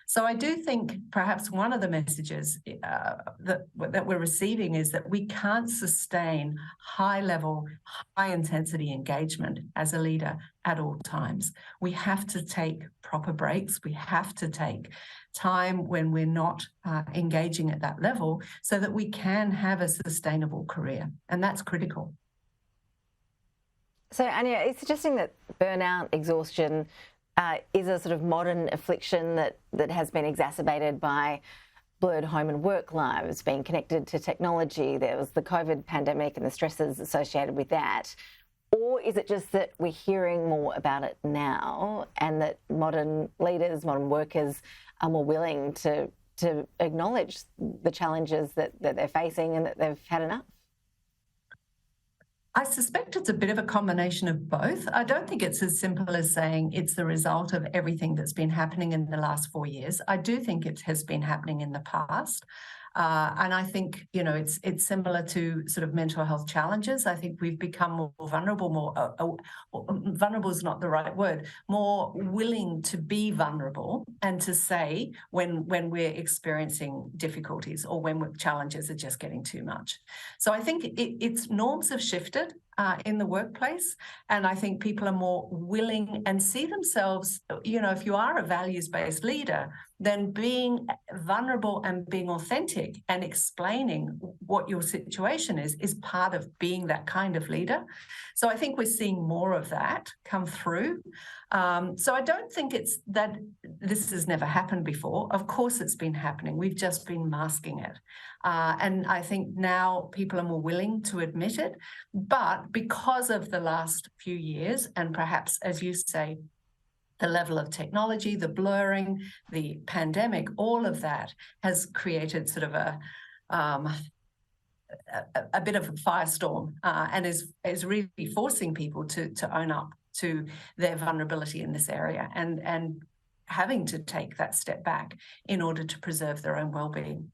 So I do think perhaps one of the messages that we're receiving is that we can't sustain high-level, high-intensity engagement as a leader at all times. We have to take proper breaks. We have to take time when we're not engaging at that level so that we can have a sustainable career, and that's critical. So, Anya, it's suggesting that burnout, exhaustion is a sort of modern affliction that has been exacerbated by blurred home and work lives, being connected to technology. There was the COVID pandemic and the stresses associated with that. Or is it just that we're hearing more about it now and that modern leaders, modern workers are more willing to acknowledge the challenges that they're facing and that they've had enough? I suspect it's a bit of a combination of both. I don't think it's as simple as saying it's the result of everything that's been happening in the last 4 years. I do think it has been happening in the past. And I think, it's similar to sort of mental health challenges. I think we've become more vulnerable, vulnerable is not the right word, more willing to be vulnerable and to say when we're experiencing difficulties or when challenges are just getting too much. So I think its norms have shifted in the workplace, and I think people are more willing and see themselves, if you are a values-based leader, then being vulnerable and being authentic and explaining what your situation is part of being that kind of leader. So I think we're seeing more of that come through. So I don't think it's that this has never happened before. Of course it's been happening. We've just been masking it. And I think now people are more willing to admit it. But because of the last few years, and perhaps, as you say, the level of technology, the blurring, the pandemic, all of that has created sort of a bit of a firestorm and is really forcing people to own up to their vulnerability in this area and having to take that step back in order to preserve their own well-being.